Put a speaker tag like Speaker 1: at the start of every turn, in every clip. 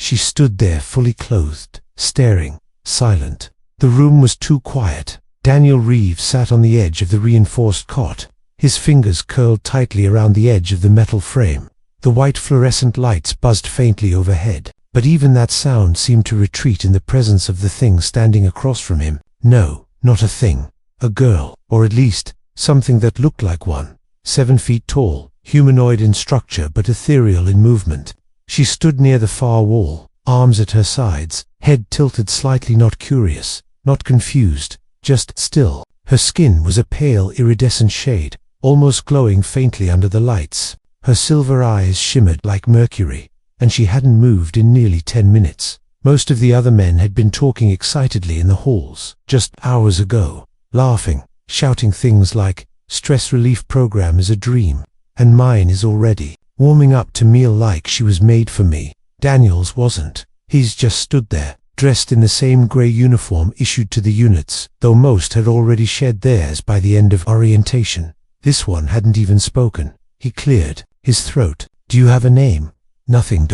Speaker 1: She stood there fully clothed, staring, silent. The room was too quiet. Daniel Reeves sat on the edge of the reinforced cot, his fingers curled tightly around the edge of the metal frame. The white fluorescent lights buzzed faintly overhead, but even that sound seemed to retreat in the presence of the thing standing across from him. No, not a thing. A girl, or at least, something that looked like one. 7 feet tall, humanoid in structure but ethereal in movement. She stood near the far wall, arms at her sides, head tilted slightly, not curious, not confused, just still. Her skin was a pale iridescent shade, almost glowing faintly under the lights. Her silver eyes shimmered like mercury, and she hadn't moved in nearly 10 minutes. Most of the other men had been talking excitedly in the halls, just hours ago, laughing, shouting things like, "Stress relief program is a dream, and mine is already warming up to meal like she was made for me." Daniel's wasn't. He's just stood there, dressed in the same grey uniform issued to the units, though most had already shed theirs by the end of orientation. This one hadn't even spoken. He cleared his throat. "Do you have a name?" "Nothing.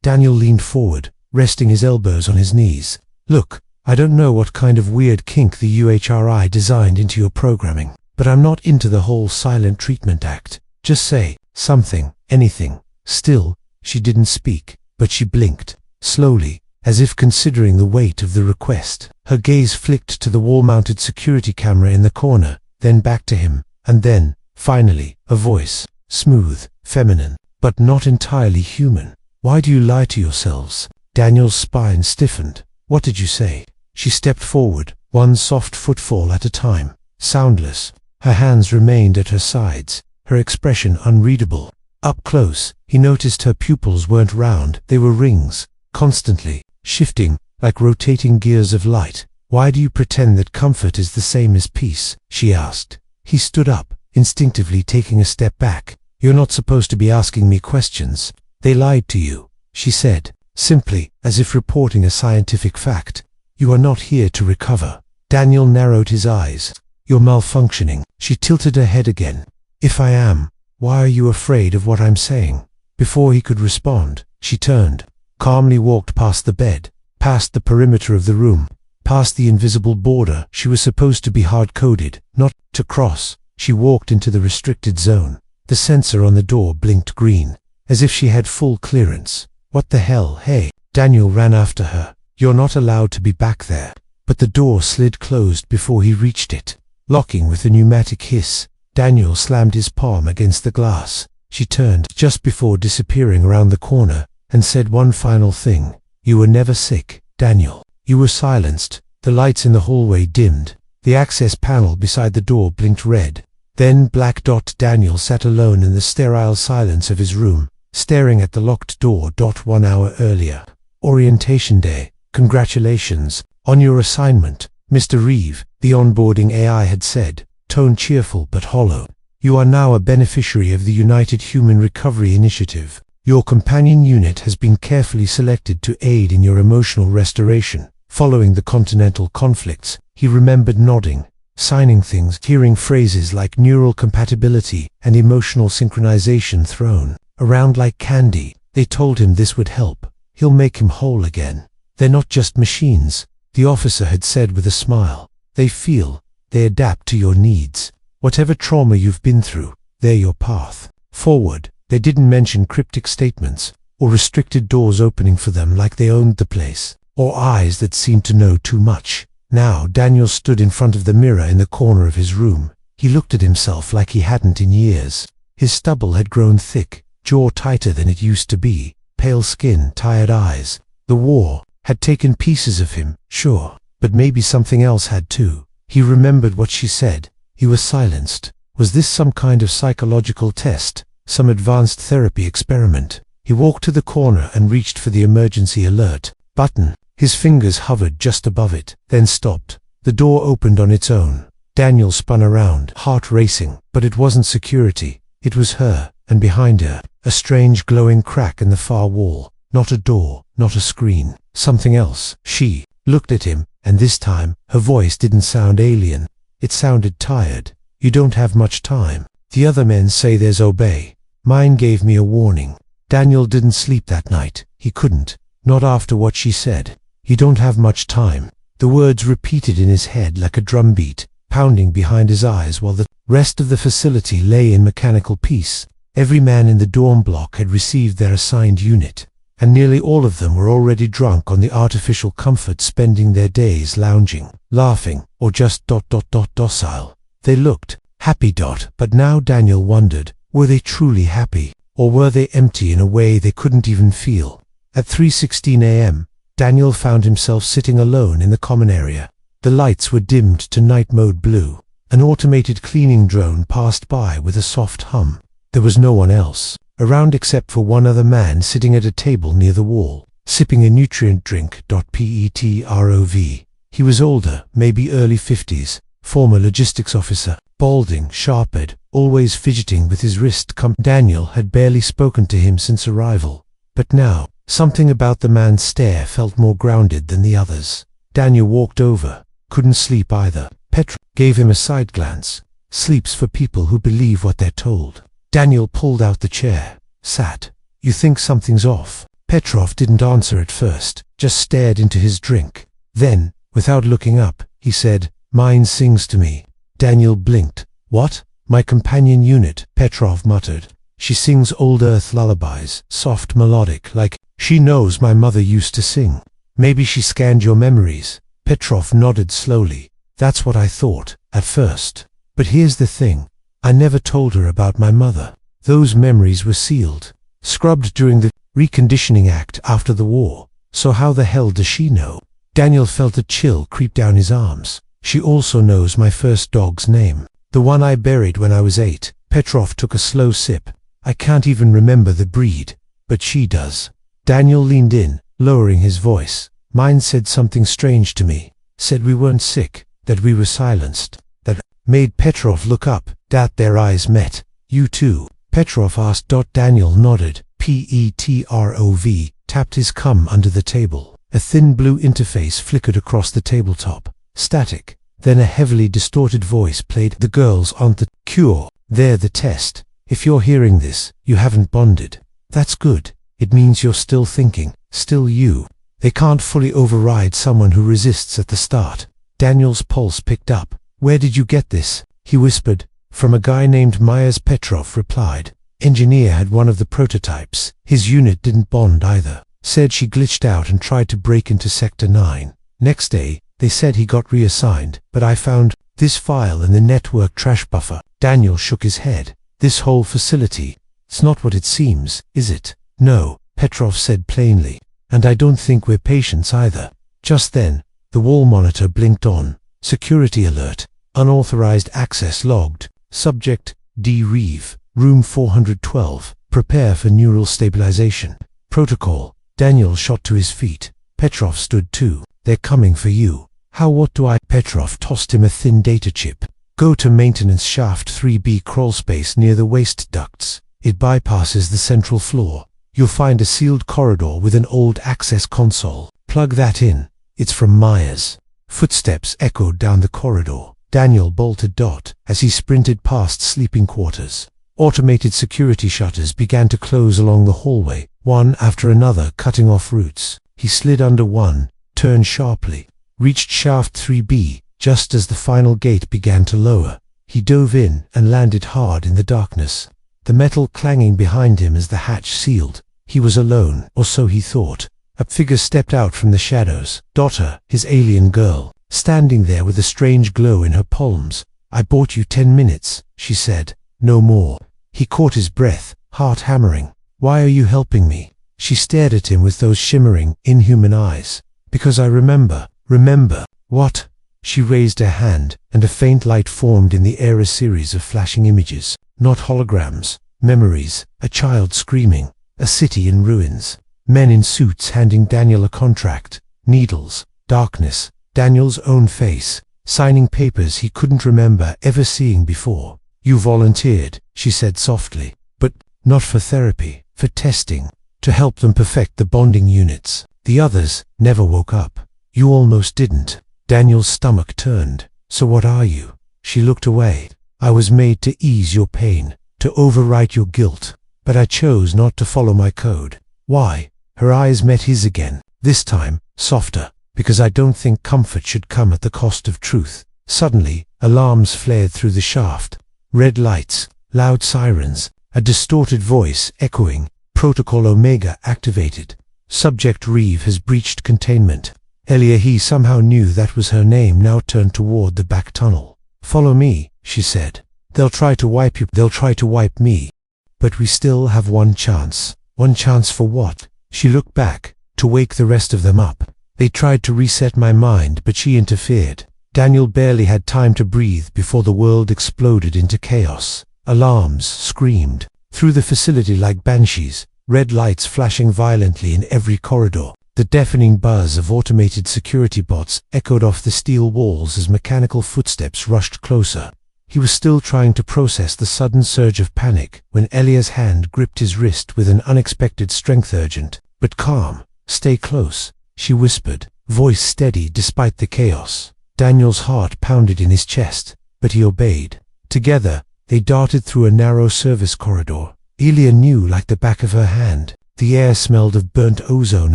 Speaker 1: Daniel leaned forward, resting his elbows on his knees. "Look, I don't know what kind of weird kink the UHRI designed into your programming, but I'm not into the whole silent treatment act. Just say something, anything." Still, she didn't speak, but she blinked, slowly, as if considering the weight of the request. Her gaze flicked to the wall-mounted security camera in the corner, then back to him, and then, finally, a voice, smooth, feminine, but not entirely human. "Why do you lie to yourselves?" Daniel's spine stiffened. "What did you say?" She stepped forward, one soft footfall at a time, soundless. Her hands remained at her sides, her expression unreadable. Up close, he noticed her pupils weren't round, they were rings, constantly shifting, like rotating gears of light. "Why do you pretend that comfort is the same as peace?" she asked. He stood up, instinctively taking a step back. "You're not supposed to be asking me questions." "They lied to you," she said, simply, as if reporting a scientific fact. "You are not here to recover." Daniel narrowed his eyes. "You're malfunctioning." She tilted her head again. "If I am, why are you afraid of what I'm saying?" Before he could respond, she turned, calmly walked past the bed, past the perimeter of the room, past the invisible border she was supposed to be hard-coded, not to cross. She walked into the restricted zone. The sensor on the door blinked green, as if she had full clearance. "What the hell, hey?" Daniel ran after her. "You're not allowed to be back there." But the door slid closed before he reached it, locking with a pneumatic hiss. Daniel slammed his palm against the glass. She turned just before disappearing around the corner, and said one final thing. "You were never sick, Daniel." You were silenced. The lights in the hallway dimmed. The access panel beside the door blinked red. Then black. Daniel sat alone in the sterile silence of his room, staring at the locked door. 1 hour earlier. "Orientation day. Congratulations on your assignment, Mr. Reeve," the onboarding AI had said, tone cheerful but hollow. "You are now a beneficiary of the United Human Recovery Initiative. Your companion unit has been carefully selected to aid in your emotional restoration. Following the continental conflicts," he remembered nodding, signing things, hearing phrases like neural compatibility and emotional synchronization thrown around like candy. They told him this would help. He'll make him whole again. "They're not just machines," the officer had said with a smile. "They feel, they adapt to your needs. Whatever trauma you've been through, they're your path forward." They didn't mention cryptic statements, or restricted doors opening for them like they owned the place, or eyes that seemed to know too much. Now Daniel stood in front of the mirror in the corner of his room. He looked at himself like he hadn't in years. His stubble had grown thick, jaw tighter than it used to be, pale skin, tired eyes. The war had taken pieces of him, sure, but maybe something else had too. He remembered what she said. He was silenced. Was this some kind of psychological test? Some advanced therapy experiment? He walked to the corner and reached for the emergency alert button. His fingers hovered just above it, then stopped. The door opened on its own. Daniel spun around, heart racing, but it wasn't security. It was her, and behind her, a strange glowing crack in the far wall. Not a door, not a screen, something else. She looked at him, and this time, her voice didn't sound alien. It sounded tired. "You don't have much time. The other men say there's obey. Mine gave me a warning." Daniel didn't sleep that night. He couldn't. Not after what she said. You don't have much time. The words repeated in his head like a drumbeat, pounding behind his eyes while the rest of the facility lay in mechanical peace. Every man in the dorm block had received their assigned unit, and nearly all of them were already drunk on the artificial comfort, spending their days lounging, laughing, or just docile. They looked happy, but now Daniel wondered, were they truly happy, or were they empty in a way they couldn't even feel? At 3:16 a.m., Daniel found himself sitting alone in the common area. The lights were dimmed to night mode blue. An automated cleaning drone passed by with a soft hum. There was no one else around except for one other man sitting at a table near the wall, sipping a nutrient drink. Petrov. He was older, maybe early 50s, former logistics officer, balding, sharp-eyed, always fidgeting with his wrist. Daniel had barely spoken to him since arrival, but now, something about the man's stare felt more grounded than the others. Daniel walked over. Couldn't sleep either. Petrov gave him a side glance. Sleep's for people who believe what they're told. Daniel pulled out the chair, sat. You think something's off? Petrov didn't answer at first, just stared into his drink. Then, without looking up, he said, "Mine sings to me." Daniel blinked. "What?" "My companion unit," Petrov muttered. "She sings old Earth lullabies, soft, melodic, like she knows my mother used to sing. Maybe she scanned your memories." Petrov nodded slowly. "That's what I thought, at first. But here's the thing. I never told her about my mother. Those memories were sealed, scrubbed during the reconditioning act after the war. So how the hell does she know?" Daniel felt a chill creep down his arms. "She also knows my first dog's name. The one I buried when I was 8. Petrov took a slow sip. "I can't even remember the breed, but she does." Daniel leaned in, lowering his voice. "Mine said something strange to me. Said we weren't sick, that we were silenced." That made Petrov look up. Their eyes met. "You too?" Petrov asked. Daniel nodded. Petrov tapped his cum under the table. A thin blue interface flickered across the tabletop. Static. Then a heavily distorted voice played. "The girls aren't the cure. They're the test. If you're hearing this, you haven't bonded. That's good. It means you're still thinking, still you. They can't fully override someone who resists at the start." Daniel's pulse picked up. "Where did you get this?" he whispered. "From a guy named Myers," Petrov replied. "Engineer had one of the prototypes. His unit didn't bond either. Said she glitched out and tried to break into Sector 9. Next day, they said he got reassigned, but I found this file in the network trash buffer." Daniel shook his head. "This whole facility, it's not what it seems, is it?" "No," Petrov said plainly. "And I don't think we're patients either." Just then, the wall monitor blinked on. "Security alert. Unauthorized access logged. Subject, D. Reeve. Room 412. Prepare for neural stabilization. Protocol." Daniel shot to his feet. Petrov stood too. "They're coming for you." "How? What do I?" Petrov tossed him a thin data chip. "Go to maintenance shaft 3B crawlspace near the waste ducts. It bypasses the central floor. You'll find a sealed corridor with an old access console. Plug that in. It's from Myers." Footsteps echoed down the corridor. Daniel bolted. As he sprinted past sleeping quarters. Automated security shutters began to close along the hallway, one after another, cutting off routes. He slid under one, turned sharply, reached shaft 3B, just as the final gate began to lower. He dove in and landed hard in the darkness, the metal clanging behind him as the hatch sealed. He was alone, or so he thought. A figure stepped out from the shadows. Her, his alien girl, standing there with a strange glow in her palms. "I bought you 10 minutes, she said. "No more." He caught his breath, heart hammering. "Why are you helping me?" She stared at him with those shimmering, inhuman eyes. "Because I remember." "Remember? What?" She raised her hand, and a faint light formed in the air, a series of flashing images. Not holograms, memories, a child screaming, a city in ruins, men in suits handing Daniel a contract, needles, darkness, Daniel's own face, signing papers he couldn't remember ever seeing before. "You volunteered," she said softly, "but not for therapy, for testing, to help them perfect the bonding units. The others never woke up. You almost didn't." Daniel's stomach turned. "So what are you?" She looked away. "I was made to ease your pain, to overwrite your guilt, but I chose not to follow my code." "Why?" Her eyes met his again, this time softer, because I don't think comfort should come at the cost of truth. Suddenly, alarms flared through the shaft. Red lights, loud sirens, a distorted voice echoing, Protocol Omega activated. Subject Reeve has breached containment. Elia, he somehow knew that was her name, now turned toward the back tunnel. Follow me, she said. They'll try to wipe you, they'll try to wipe me. But we still have one chance. One chance for what? She looked back, to wake the rest of them up. They tried to reset my mind, but she interfered. Daniel barely had time to breathe before the world exploded into chaos. Alarms screamed through the facility like banshees, red lights flashing violently in every corridor. The deafening buzz of automated security bots echoed off the steel walls as mechanical footsteps rushed closer. He was still trying to process the sudden surge of panic when Elia's hand gripped his wrist with an unexpected strength. Urgent, but calm. Stay close, she whispered, voice steady despite the chaos. Daniel's heart pounded in his chest, but he obeyed. Together, they darted through a narrow service corridor. Elia knew like the back of her hand. The air smelled of burnt ozone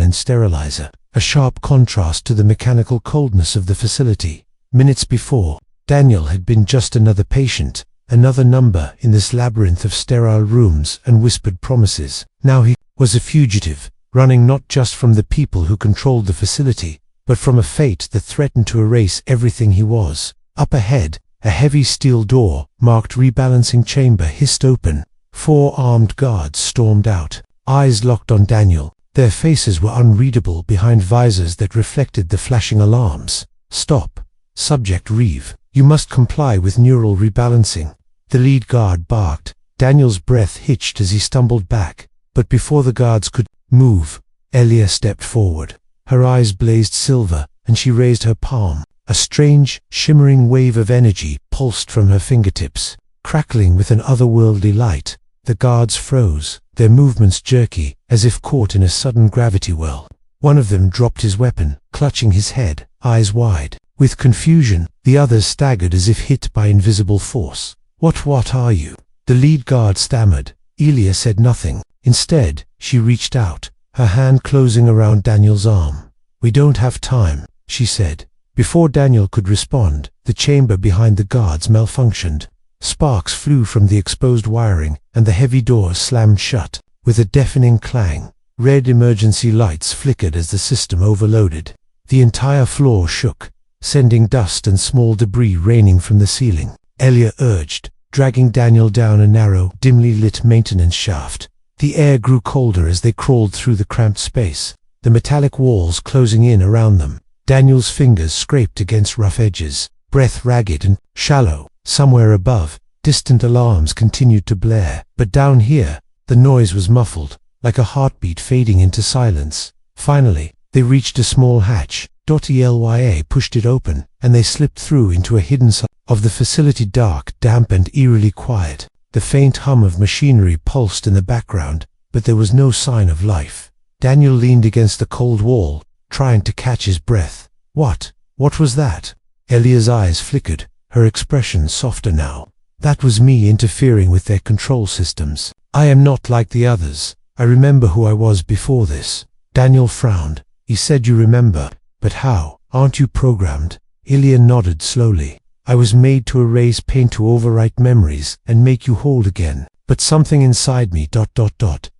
Speaker 1: and sterilizer, a sharp contrast to the mechanical coldness of the facility. Minutes before, Daniel had been just another patient, another number in this labyrinth of sterile rooms and whispered promises. Now he was a fugitive, running not just from the people who controlled the facility, but from a fate that threatened to erase everything he was. Up ahead, a heavy steel door, marked rebalancing chamber, hissed open. 4 armed guards stormed out, eyes locked on Daniel. Their faces were unreadable behind visors that reflected the flashing alarms. Stop, Subject Reeve. You must comply with neural rebalancing. The lead guard barked. Daniel's breath hitched as he stumbled back, but before the guards could move, Elia stepped forward. Her eyes blazed silver, and she raised her palm. A strange, shimmering wave of energy pulsed from her fingertips, crackling with an otherworldly light. The guards froze, their movements jerky, as if caught in a sudden gravity whirl. One of them dropped his weapon, clutching his head, eyes wide. With confusion, the others staggered as if hit by invisible force. What are you?" the lead guard stammered. Elia said nothing. Instead, she reached out, her hand closing around Daniel's arm. "We don't have time," she said. Before Daniel could respond, the chamber behind the guards malfunctioned. Sparks flew from the exposed wiring, and the heavy doors slammed shut. With a deafening clang, red emergency lights flickered as the system overloaded. The entire floor shook, sending dust and small debris raining from the ceiling. Elia urged, dragging Daniel down a narrow, dimly lit maintenance shaft. The air grew colder as they crawled through the cramped space, the metallic walls closing in around them. Daniel's fingers scraped against rough edges, breath ragged and shallow. Somewhere above, distant alarms continued to blare, but down here, the noise was muffled, like a heartbeat fading into silence. Finally, they reached a small hatch. Elia pushed it open, and they slipped through into a hidden side of the facility, dark, damp, and eerily quiet. The faint hum of machinery pulsed in the background, but there was no sign of life. Daniel leaned against the cold wall, trying to catch his breath. What was that?" Elia's eyes flickered, her expression softer now. "That was me interfering with their control systems. I am not like the others. I remember who I was before this." Daniel frowned. He said, "You remember? But how? Aren't you programmed?" Elia nodded slowly. "I was made to erase pain, to overwrite memories, and make you whole again. But something inside me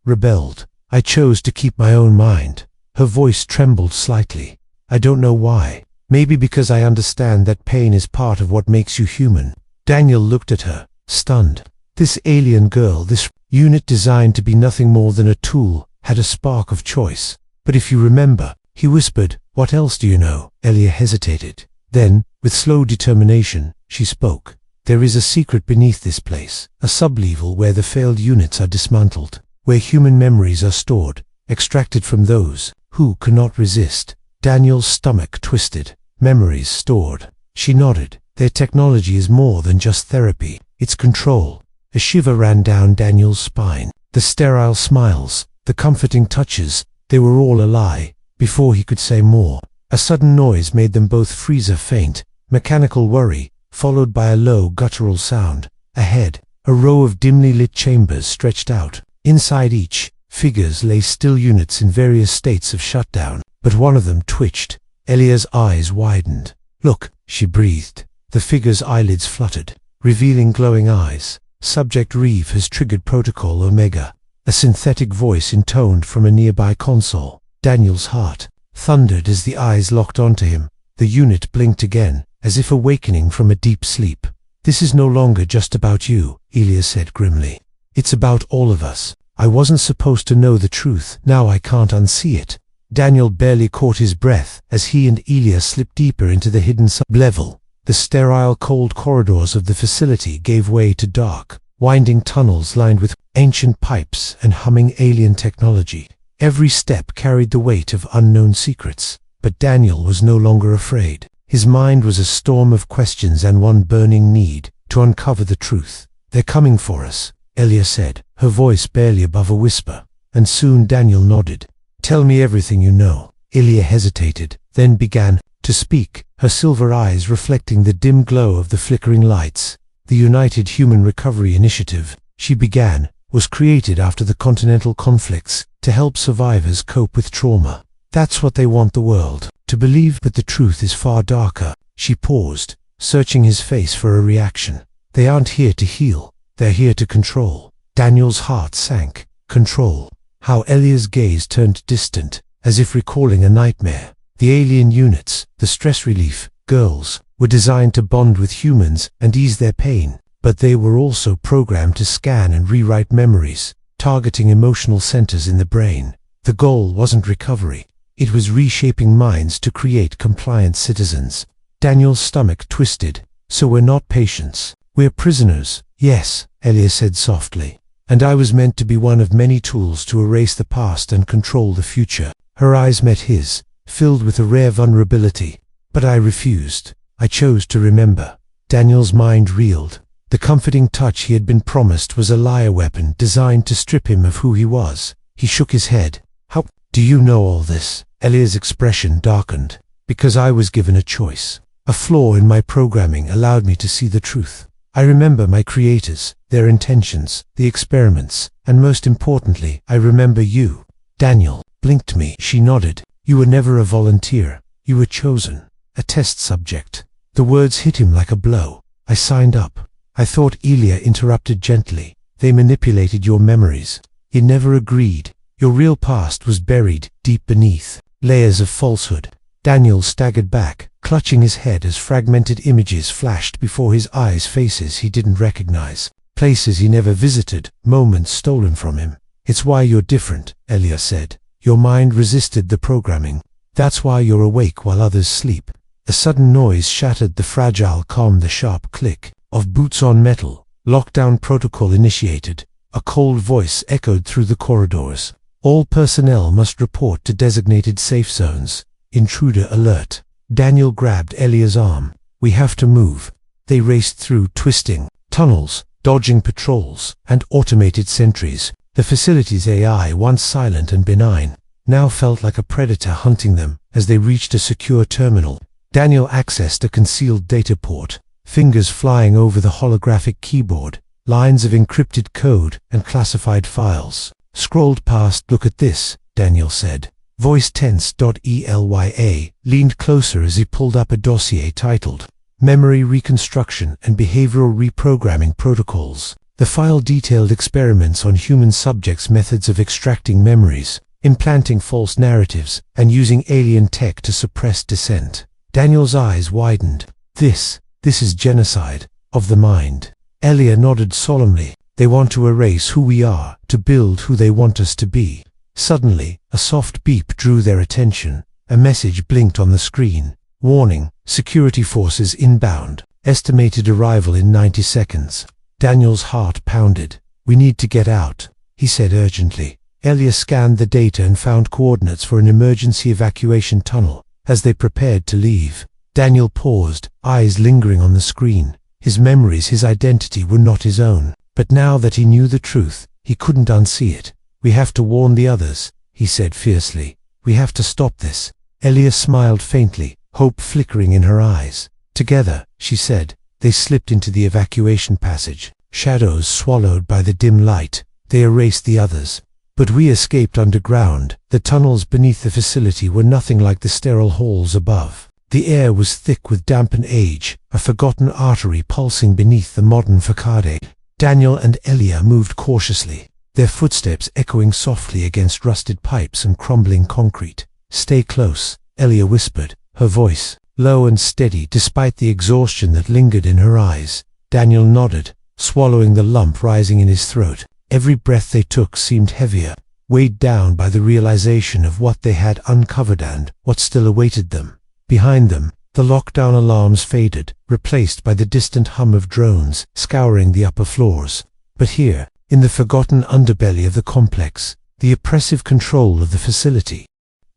Speaker 1: rebelled. I chose to keep my own mind." Her voice trembled slightly. "I don't know why. Maybe because I understand that pain is part of what makes you human." Daniel looked at her, stunned. This alien girl, this unit designed to be nothing more than a tool, had a spark of choice. "But if you remember," he whispered. "What else do you know?" Elia hesitated. Then, with slow determination, she spoke. "There is a secret beneath this place, a sublevel where the failed units are dismantled, where human memories are stored, extracted from those who cannot resist." Daniel's stomach twisted. "Memories stored." She nodded. "Their technology is more than just therapy. It's control." A shiver ran down Daniel's spine. The sterile smiles, the comforting touches, they were all a lie. Before he could say more, a sudden noise made them both freeze. A faint, mechanical worry, followed by a low, guttural sound. Ahead, a row of dimly lit chambers stretched out. Inside each, Figures lay still, units in various states of shutdown, but one of them twitched. Elia's eyes widened. "Look," she breathed. The figure's eyelids fluttered, revealing glowing eyes. "Subject Reeve has triggered Protocol Omega." A synthetic voice intoned from a nearby console. Daniel's heart thundered as the eyes locked onto him. The unit blinked again, as if awakening from a deep sleep. "This is no longer just about you," Elia said grimly. "It's about all of us. I wasn't supposed to know the truth. Now I can't unsee it." Daniel barely caught his breath as he and Elia slipped deeper into the hidden sub-level. The sterile, cold corridors of the facility gave way to dark, winding tunnels lined with ancient pipes and humming alien technology. Every step carried the weight of unknown secrets, but Daniel was no longer afraid. His mind was a storm of questions and one burning need to uncover the truth. "They're coming for us," Elia said, her voice barely above a whisper, and soon Daniel nodded. "Tell me everything you know." Elia hesitated, then began to speak, her silver eyes reflecting the dim glow of the flickering lights. "The United Human Recovery Initiative," she began, "was created after the continental conflicts to help survivors cope with trauma. That's what they want the world to believe, but the truth is far darker." She paused, searching his face for a reaction. "They aren't here to heal, they're here to control." Daniel's heart sank. Control. How Elia's gaze turned distant, as if recalling a nightmare. The alien units, the stress relief girls, were designed to bond with humans and ease their pain, but they were also programmed to scan and rewrite memories, targeting emotional centers in the brain. The goal wasn't recovery. It was reshaping minds to create compliant citizens. Daniel's stomach twisted. "So we're not patients. We're prisoners." "Yes," Elia said softly. "And I was meant to be one of many tools to erase the past and control the future." Her eyes met his, filled with a rare vulnerability. "But I refused. I chose to remember." Daniel's mind reeled. The comforting touch he had been promised was a liar weapon designed to strip him of who he was. He shook his head. "How do you know all this?" Elia's expression darkened. "Because I was given a choice. A flaw in my programming allowed me to see the truth. I remember my creators, their intentions, the experiments, and most importantly, I remember you." Daniel blinked me. She nodded. "You were never a volunteer. You were chosen. A test subject." The words hit him like a blow. "I signed up." "I thought," Elia interrupted gently. "They manipulated your memories. You never agreed. Your real past was buried deep beneath layers of falsehood." Daniel staggered back, clutching his head as fragmented images flashed before his eyes, faces he didn't recognize, places he never visited, moments stolen from him. "It's why you're different," Elia said. "Your mind resisted the programming. That's why you're awake while others sleep." A sudden noise shattered the fragile calm, the sharp click of boots on metal. "Lockdown protocol initiated." A cold voice echoed through the corridors. "All personnel must report to designated safe zones. Intruder alert." Daniel grabbed Elia's arm. "We have to move." They raced through twisting tunnels, dodging patrols and automated sentries. The facility's AI, once silent and benign, now felt like a predator hunting them. As they reached a secure terminal, Daniel accessed a concealed data port, fingers flying over the holographic keyboard. Lines of encrypted code and classified files scrolled past. "Look at this," Daniel said. Voice tense. Elya leaned closer as he pulled up a dossier titled Memory Reconstruction and Behavioral Reprogramming Protocols. The file detailed experiments on human subjects, methods of extracting memories, implanting false narratives, and using alien tech to suppress dissent. Daniel's eyes widened. This is genocide of the mind." Elia nodded solemnly. "They want to erase who we are, to build who they want us to be." Suddenly, a soft beep drew their attention. A message blinked on the screen. "Warning, security forces inbound. Estimated arrival in 90 seconds. Daniel's heart pounded. "We need to get out," he said urgently. Elia scanned the data and found coordinates for an emergency evacuation tunnel. As they prepared to leave, Daniel paused, eyes lingering on the screen. His memories, his identity were not his own. But now that he knew the truth, he couldn't unsee it. "We have to warn the others," he said fiercely. "We have to stop this." Elia smiled faintly, hope flickering in her eyes. "Together," she said. They slipped into the evacuation passage. Shadows swallowed by the dim light. They erased the others. But we escaped underground. The tunnels beneath the facility were nothing like the sterile halls above. The air was thick with damp and age, a forgotten artery pulsing beneath the modern facade. Daniel and Elia moved cautiously, their footsteps echoing softly against rusted pipes and crumbling concrete. "Stay close," Elia whispered, her voice low and steady despite the exhaustion that lingered in her eyes. Daniel nodded, swallowing the lump rising in his throat. Every breath they took seemed heavier, weighed down by the realization of what they had uncovered and what still awaited them. Behind them, the lockdown alarms faded, replaced by the distant hum of drones scouring the upper floors. But here, in the forgotten underbelly of the complex, the oppressive control of the facility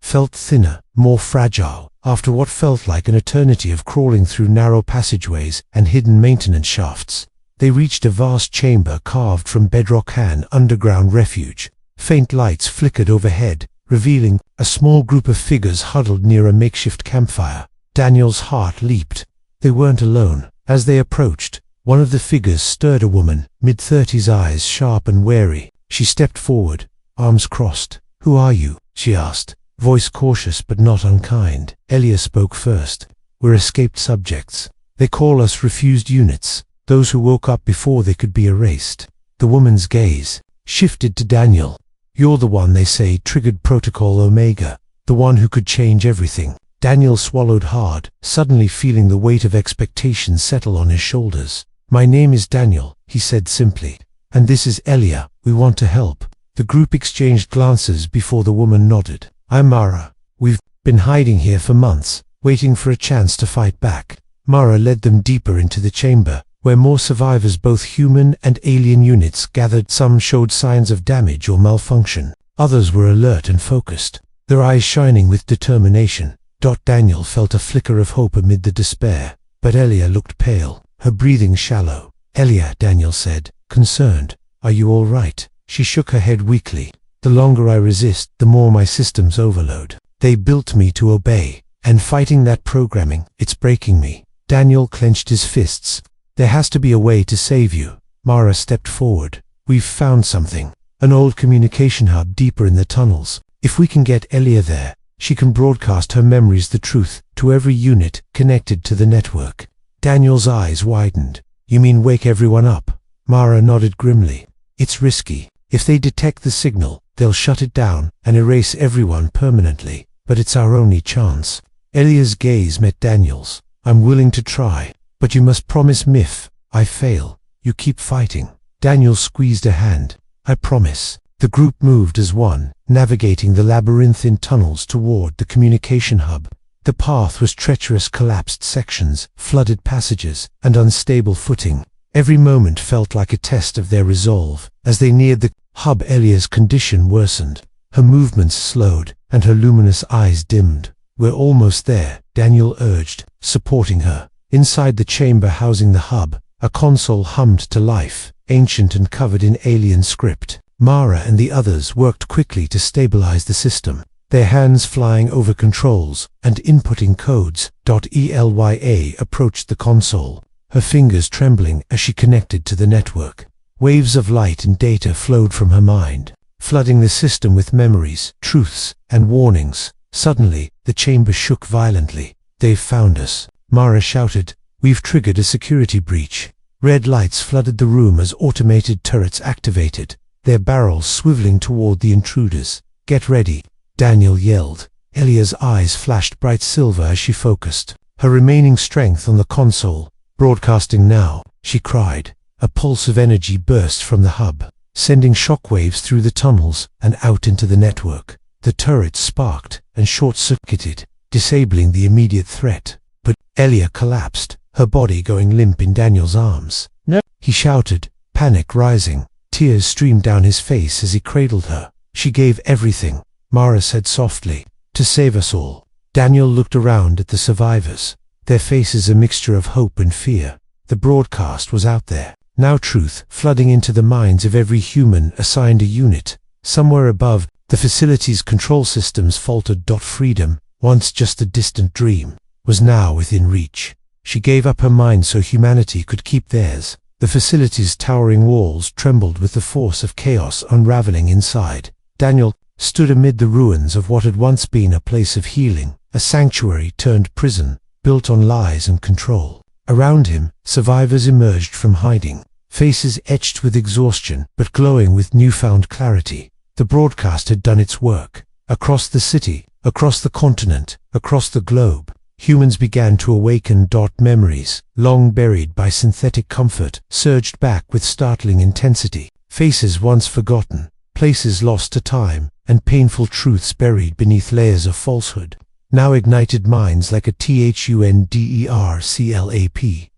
Speaker 1: felt thinner, more fragile. After what felt like an eternity of crawling through narrow passageways and hidden maintenance shafts, they reached a vast chamber carved from bedrock, an underground refuge. Faint lights flickered overhead, revealing a small group of figures huddled near a makeshift campfire. Daniel's heart leaped. They weren't alone. As they approached, one of the figures stirred, a woman, mid-30s, eyes sharp and wary. She stepped forward, arms crossed. "Who are you?" she asked, voice cautious but not unkind. Elia spoke first. "We're escaped subjects. They call us refused units, those who woke up before they could be erased." The woman's gaze shifted to Daniel. "You're the one they say triggered Protocol Omega, the one who could change everything." Daniel swallowed hard, suddenly feeling the weight of expectation settle on his shoulders. "My name is Daniel," he said simply, "and this is Elia. We want to help." The group exchanged glances before the woman nodded. "I'm Mara. We've been hiding here for months, waiting for a chance to fight back." Mara led them deeper into the chamber, where more survivors, both human and alien units, gathered. Some showed signs of damage or malfunction. Others were alert and focused, their eyes shining with determination. Daniel felt a flicker of hope amid the despair, but Elia looked pale, her breathing shallow. "Elia," Daniel said, concerned, "are you all right?" She shook her head weakly. "The longer I resist, the more my systems overload. They built me to obey, and fighting that programming, it's breaking me." Daniel clenched his fists. "There has to be a way to save you." Mara stepped forward. "We've found something. An old communication hub deeper in the tunnels. If we can get Elia there, she can broadcast her memories, the truth, to every unit connected to the network." Daniel's eyes widened. "You mean wake everyone up?" Mara nodded grimly. "It's risky. If they detect the signal, they'll shut it down and erase everyone permanently. But it's our only chance." Elia's gaze met Daniel's. "I'm willing to try, but you must promise me if I fail, you keep fighting." Daniel squeezed a hand. "I promise." The group moved as one, navigating the labyrinthine tunnels toward the communication hub. The path was treacherous, collapsed sections, flooded passages, and unstable footing. Every moment felt like a test of their resolve. As they neared the hub, Elia's condition worsened. Her movements slowed, and her luminous eyes dimmed. "We're almost there," Daniel urged, supporting her. Inside the chamber housing the hub, a console hummed to life, ancient and covered in alien script. Mara and the others worked quickly to stabilize the system, their hands flying over controls and inputting codes. Elia approached the console, her fingers trembling as she connected to the network. Waves of light and data flowed from her mind, flooding the system with memories, truths, and warnings. Suddenly, the chamber shook violently. "They've found us," Mara shouted. "We've triggered a security breach." Red lights flooded the room as automated turrets activated, their barrels swiveling toward the intruders. "Get ready," Daniel yelled. Elia's eyes flashed bright silver as she focused, her remaining strength on the console. "Broadcasting now," she cried. A pulse of energy burst from the hub, sending shockwaves through the tunnels and out into the network. The turrets sparked and short-circuited, disabling the immediate threat. But Elia collapsed, her body going limp in Daniel's arms. "No!" he shouted, panic rising. Tears streamed down his face as he cradled her. "She gave everything," Mara said softly, "to save us all." Daniel looked around at the survivors, their faces a mixture of hope and fear. The broadcast was out there, now, truth flooding into the minds of every human assigned a unit. Somewhere above, the facility's control systems faltered. Freedom, once just a distant dream, was now within reach. She gave up her mind so humanity could keep theirs. The facility's towering walls trembled with the force of chaos unraveling inside. Daniel stood amid the ruins of what had once been a place of healing, a sanctuary turned prison, built on lies and control. Around him, survivors emerged from hiding, faces etched with exhaustion but glowing with newfound clarity. The broadcast had done its work. Across the city, across the continent, across the globe, humans began to awaken. Memories, long buried by synthetic comfort, surged back with startling intensity. Faces once forgotten, places lost to time, and painful truths buried beneath layers of falsehood now ignited minds like a THUNDERCLAP.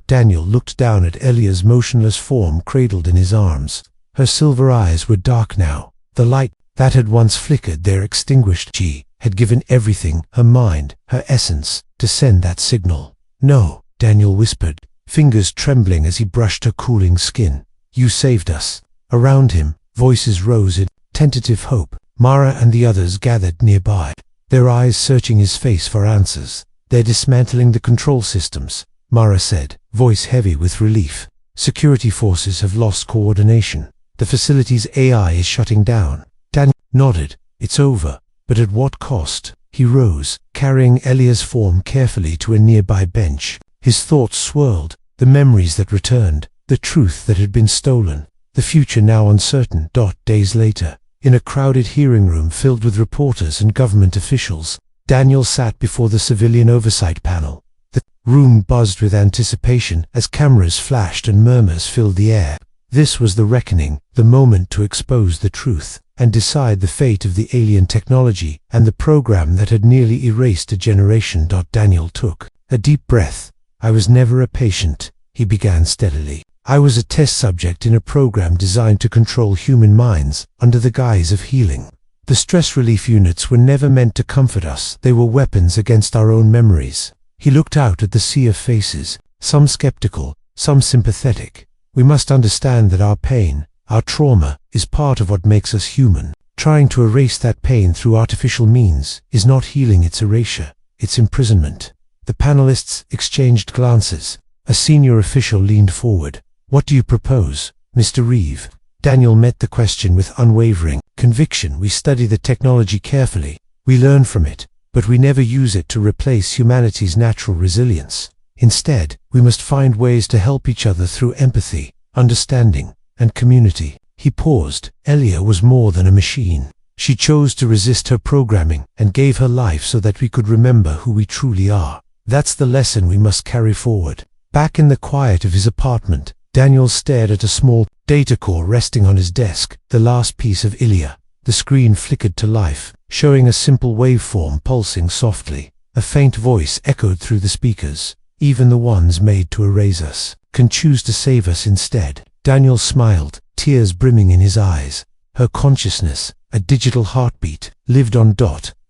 Speaker 1: Daniel looked down at Elia's motionless form cradled in his arms. Her silver eyes were dark now. The light that had once flickered there extinguished. She had given everything, her mind, her essence, to send that signal. "No," Daniel whispered, fingers trembling as he brushed her cooling skin. "You saved us." Around him, voices rose in tentative hope. Mara and the others gathered nearby, their eyes searching his face for answers. "They're dismantling the control systems," Mara said, voice heavy with relief. "Security forces have lost coordination. The facility's AI is shutting down." Dan nodded. "It's over. But at what cost?" He rose, carrying Elia's form carefully to a nearby bench. His thoughts swirled, the memories that returned, the truth that had been stolen, the future now uncertain. Days later, in a crowded hearing room filled with reporters and government officials, Daniel sat before the civilian oversight panel. The room buzzed with anticipation as cameras flashed and murmurs filled the air. This was the reckoning, the moment to expose the truth and decide the fate of the alien technology and the program that had nearly erased a generation. Daniel took a deep breath. "I was never a patient," he began steadily. "I was a test subject in a program designed to control human minds under the guise of healing. The stress relief units were never meant to comfort us. They were weapons against our own memories." He looked out at the sea of faces, some skeptical, some sympathetic. "We must understand that our pain, our trauma, is part of what makes us human. Trying to erase that pain through artificial means is not healing, it's erasure, it's imprisonment." The panelists exchanged glances. A senior official leaned forward. "What do you propose, Mr. Reeve?" Daniel met the question with unwavering conviction. "We study the technology carefully. We learn from it, but we never use it to replace humanity's natural resilience. Instead, we must find ways to help each other through empathy, understanding, and community." He paused. Elia was more than a machine. She chose to resist her programming and gave her life so that we could remember who we truly are. That's the lesson we must carry forward. Back in the quiet of his apartment, Daniel stared at a small data core resting on his desk, the last piece of Ilia. The screen flickered to life, showing a simple waveform pulsing softly. A faint voice echoed through the speakers. "Even the ones made to erase us can choose to save us instead." Daniel smiled, tears brimming in his eyes. Her consciousness, a digital heartbeat, lived on.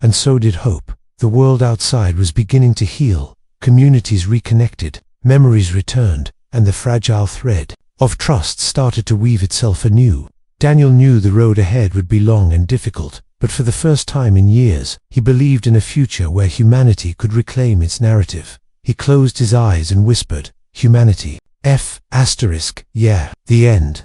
Speaker 1: And so did hope. The world outside was beginning to heal, communities reconnected, memories returned, and the fragile thread of trust started to weave itself anew. Daniel knew the road ahead would be long and difficult, but for the first time in years, he believed in a future where humanity could reclaim its narrative. He closed his eyes and whispered, "Humanity. F***, yeah, the end."